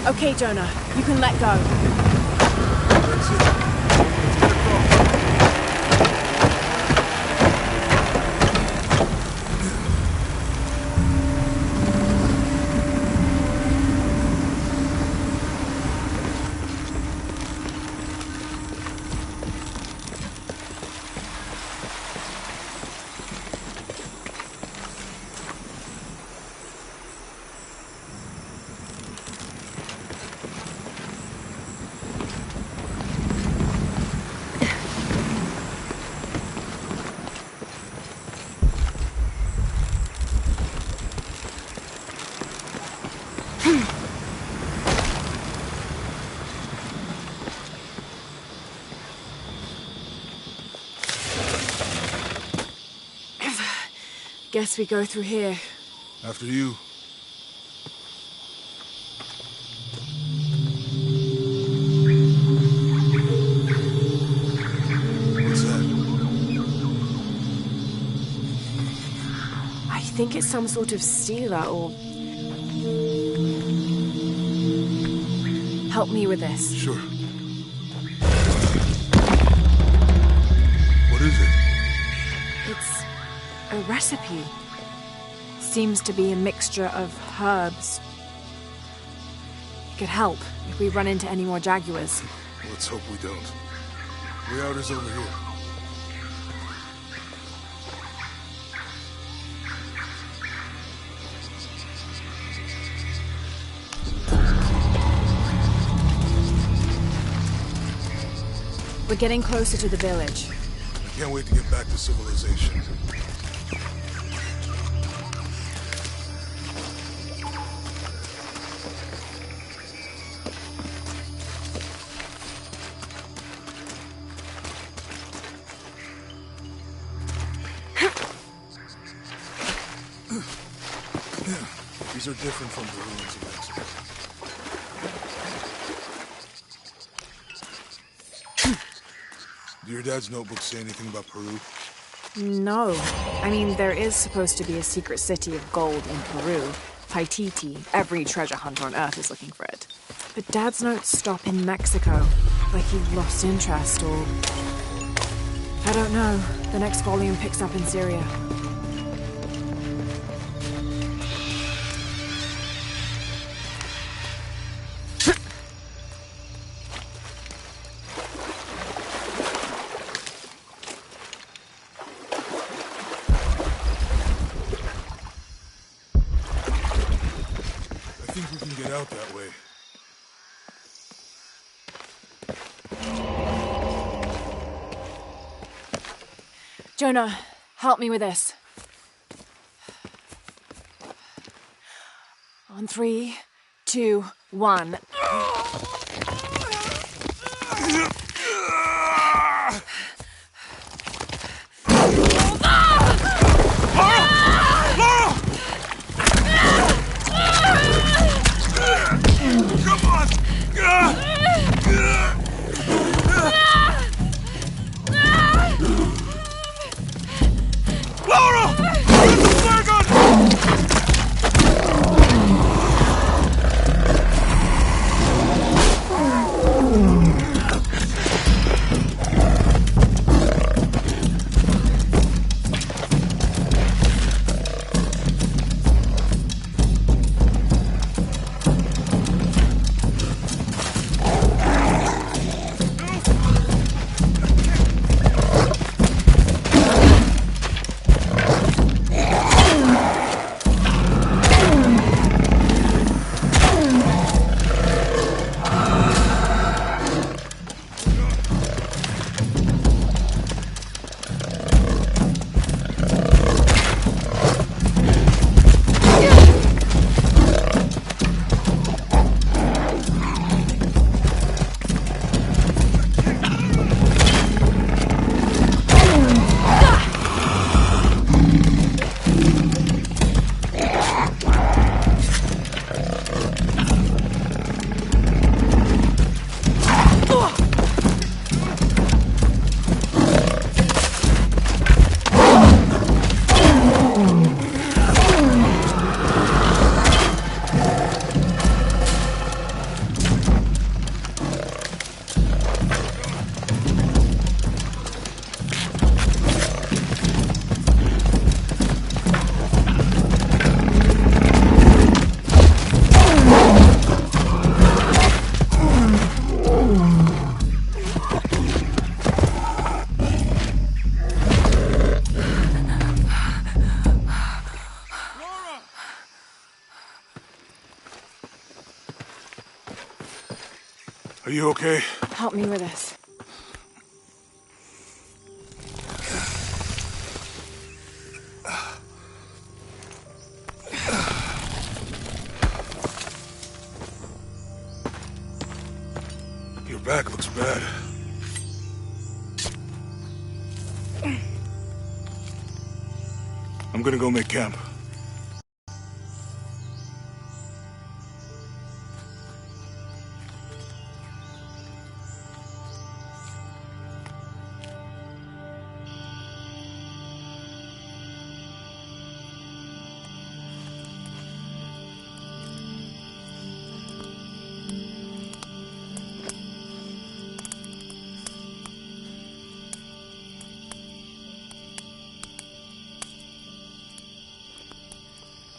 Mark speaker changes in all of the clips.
Speaker 1: Okay, Jonah, you can let go.
Speaker 2: That's it. Let's get across.
Speaker 1: Guess we go through here.
Speaker 2: After you. What's that?
Speaker 1: I think it's some sort of sealer or... Help me with this.
Speaker 2: Sure. What is it?
Speaker 1: It's a recipe. Seems to be a mixture of herbs. It could help if we run into any more jaguars.
Speaker 2: Let's hope we don't. Way out is over here.
Speaker 1: We're getting closer to the village.
Speaker 2: I can't wait to get back to civilization. These are different from the ruins of Mexico. Do your dad's notebook say anything about Peru?
Speaker 1: No. I mean, there is supposed to be a secret city of gold in Peru. Paititi. Every treasure hunter on Earth is looking for it. But Dad's notes stop in Mexico. Like he lost interest or... I don't know. The next volume picks up in Syria.
Speaker 2: I think we can get out that way.
Speaker 1: Jonah, help me with this. On 3, 2, 1.
Speaker 2: Are you okay?
Speaker 1: Help me with this.
Speaker 2: Your back looks bad. I'm gonna go make camp.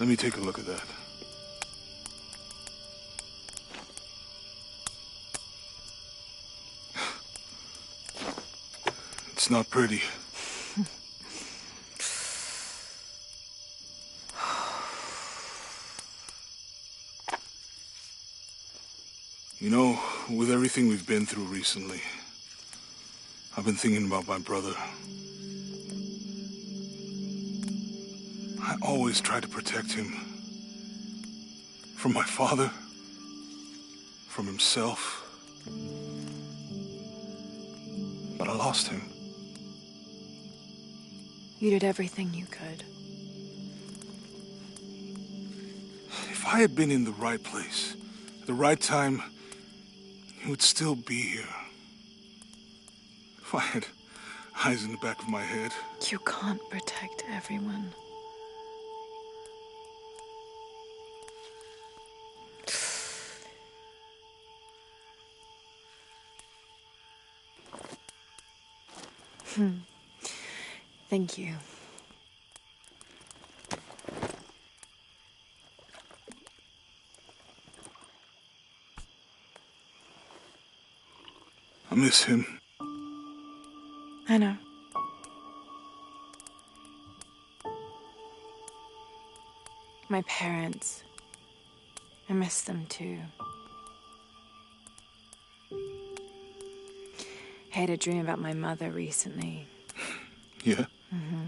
Speaker 2: Let me take a look at that. It's not pretty. You know, with everything we've been through recently, I've been thinking about my brother. I always tried to protect him. From my father. From himself. But I lost him.
Speaker 1: You did everything you could.
Speaker 2: If I had been in the right place, at the right time, he would still be here. If I had eyes in the back of my head.
Speaker 1: You can't protect everyone. Thank you.
Speaker 2: I miss him.
Speaker 1: I know. My parents. I miss them too. I had a dream about my mother recently.
Speaker 2: Yeah?
Speaker 1: Mm-hmm.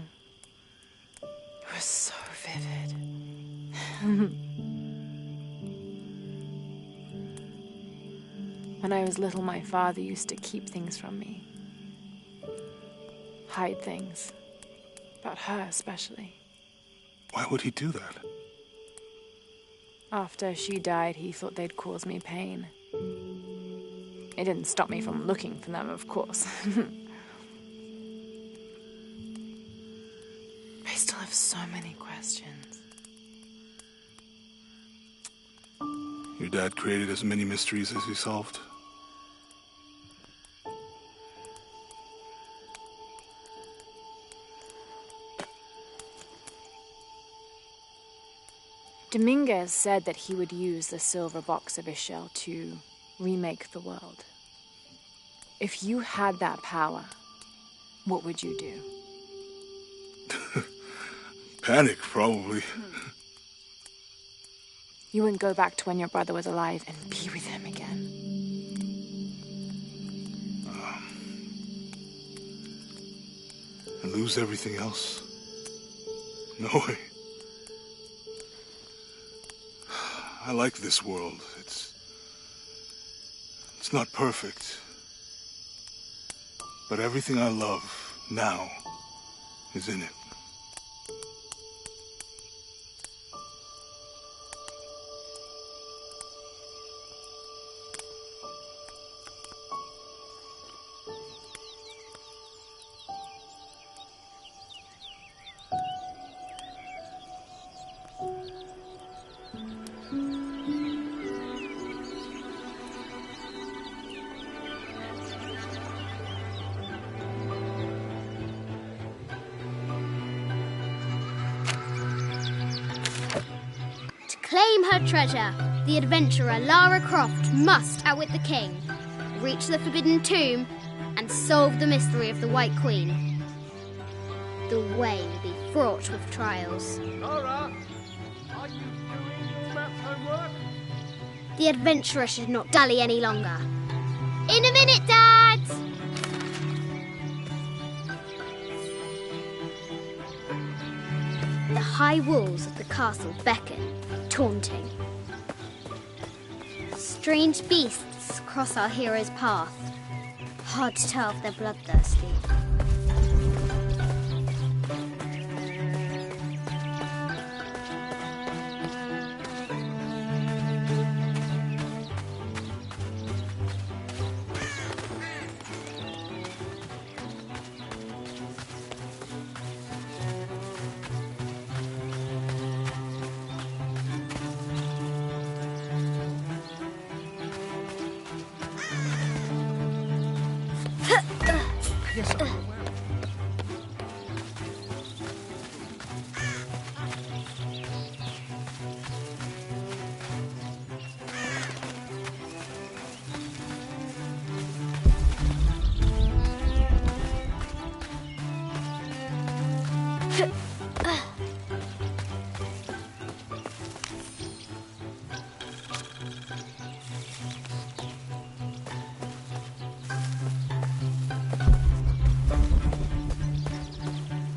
Speaker 1: It was so vivid. When I was little, my father used to keep things from me. Hide things. About her, especially.
Speaker 2: Why would he do that?
Speaker 1: After she died, he thought they'd cause me pain. It didn't stop me from looking for them, of course. I still have so many questions.
Speaker 2: Your dad created as many mysteries as he solved.
Speaker 1: Dominguez said that he would use the silver box of Ixchel to remake the world. If you had that power, what would you do?
Speaker 2: Panic, probably.
Speaker 1: You wouldn't go back to when your brother was alive and be with him again.
Speaker 2: And lose everything else? No way. I like this world. It's not perfect. But everything I love now is in it.
Speaker 3: Claim her treasure. The adventurer Lara Croft must outwit the king, reach the Forbidden Tomb, and solve the mystery of the White Queen. The way will be fraught with trials.
Speaker 4: Lara, are you doing your math homework?
Speaker 3: The adventurer should not dally any longer. In a minute, Dad! The high walls of the castle beckon, taunting. Strange beasts cross our hero's path. Hard to tell if they're bloodthirsty.
Speaker 4: Yes, I'm aware.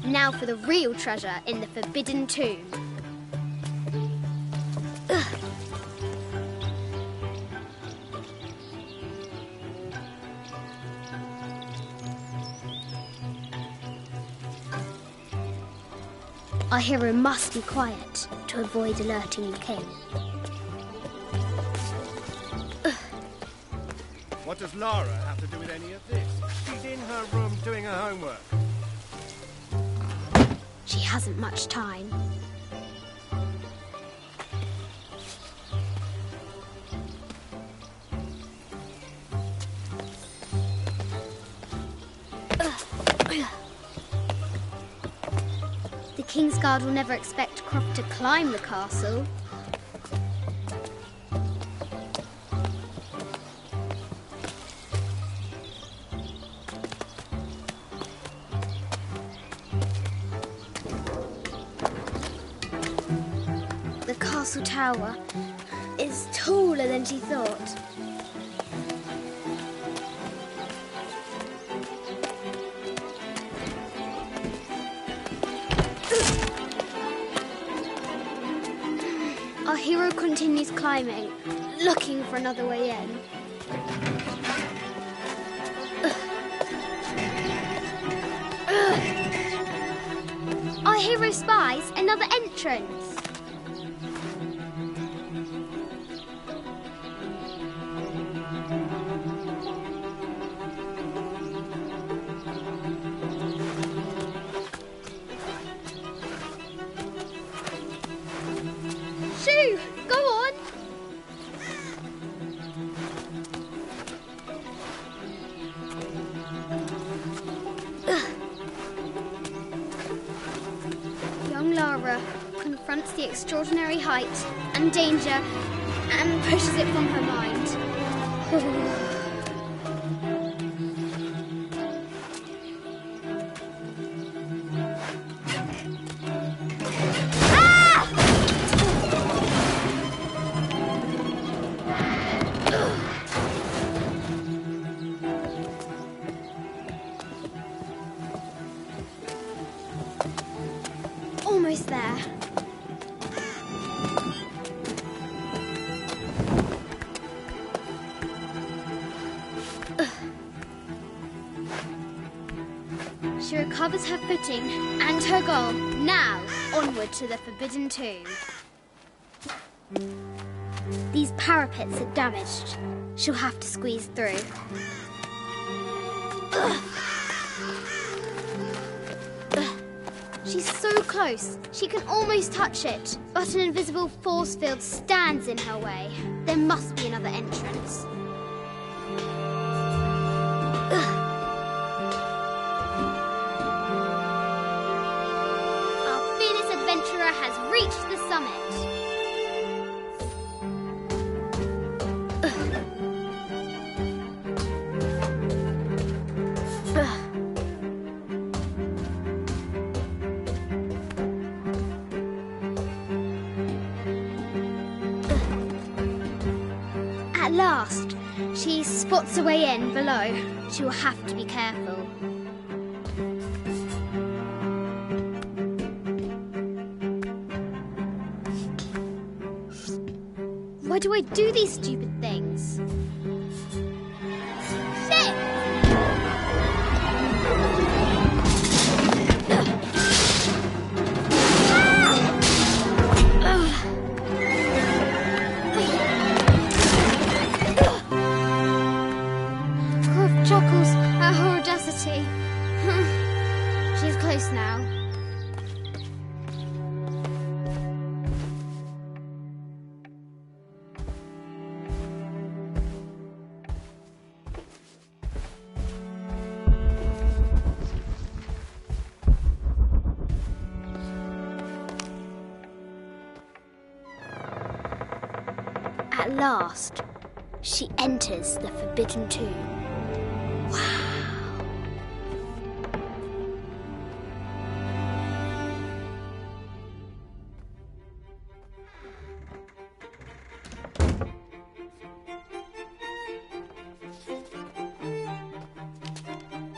Speaker 3: Now for the real treasure in the Forbidden Tomb. Our hero must be quiet to avoid alerting the king.
Speaker 4: What does Lara have to do with any of this? She's in her room doing her homework.
Speaker 3: She hasn't much time. The Kingsguard will never expect Croft to climb the castle. The castle tower is taller than she thought. Our hero continues climbing, looking for another way in. Our hero spies another entrance. Shoo! Go on! Young Lara confronts the extraordinary height and danger and pushes it from her mind. Almost there. She recovers her footing and her goal. Now, onward to the Forbidden Tomb. These parapets are damaged. She'll have to squeeze through. She's so close, she can almost touch it, but an invisible force field stands in her way. There must be another entrance. Our fearless adventurer has reached the summit. At last, She spots a way in below. She will have to be careful. Why do I do these stupid things? Shit! Croft chuckles at her audacity. She's close now. At last, she enters the Forbidden Tomb. Wow!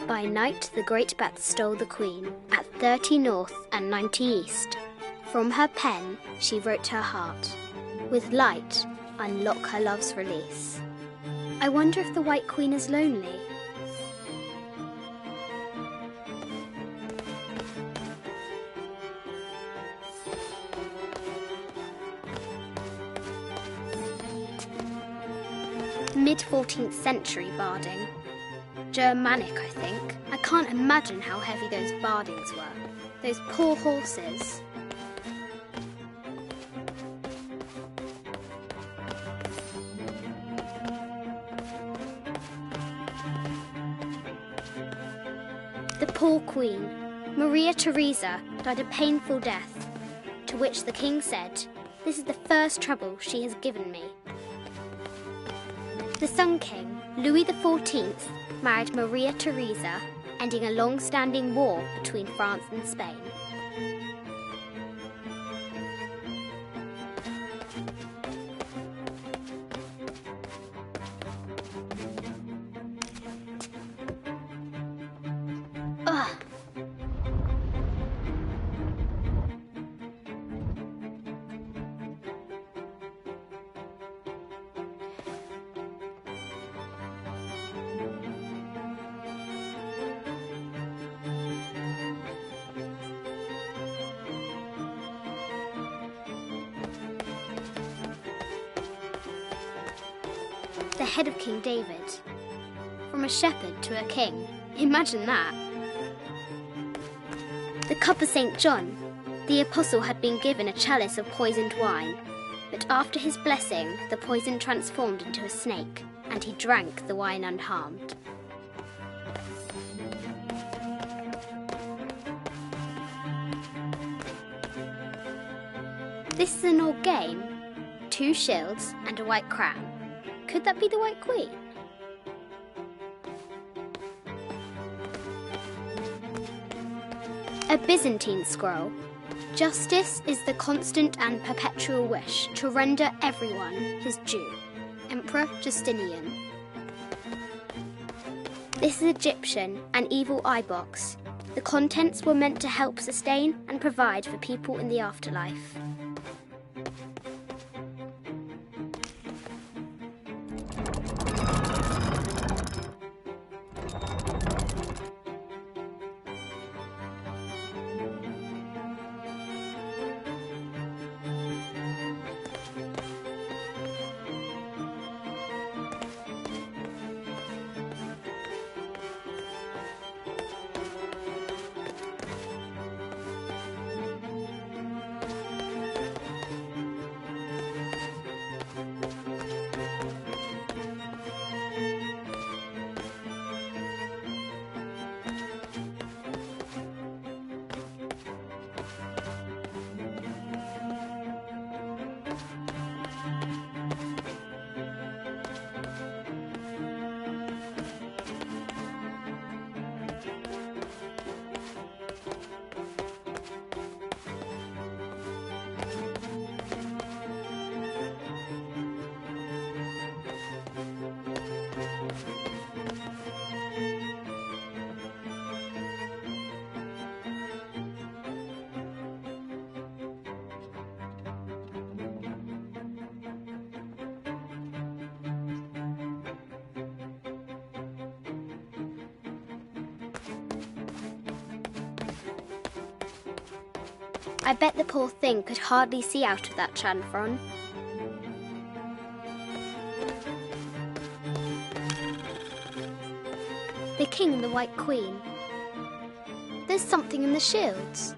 Speaker 3: By night, the great bat stole the queen at 30 north and 90 east. From her pen, she wrote her heart. With light, unlock her love's release. I wonder if the White Queen is lonely. Mid-14th century barding. Germanic, I think. I can't imagine how heavy those bardings were. Those poor horses. The poor queen, Maria Theresa, died a painful death, to which the king said, "This is the first trouble she has given me." The Sun King, Louis XIV, married Maria Theresa, ending a long-standing war between France and Spain. Ugh. The head of King David. From a shepherd to a king. Imagine that. The cup of St. John. The apostle had been given a chalice of poisoned wine, but after his blessing, the poison transformed into a snake, and he drank the wine unharmed. This is an old game. 2 shields and a white crown. Could that be the White Queen? A Byzantine scroll. Justice is the constant and perpetual wish to render everyone his due. Emperor Justinian. This is Egyptian, an evil eye box. The contents were meant to help sustain and provide for people in the afterlife. I bet the poor thing could hardly see out of that chanfron. The king and the White Queen. There's something in the shields.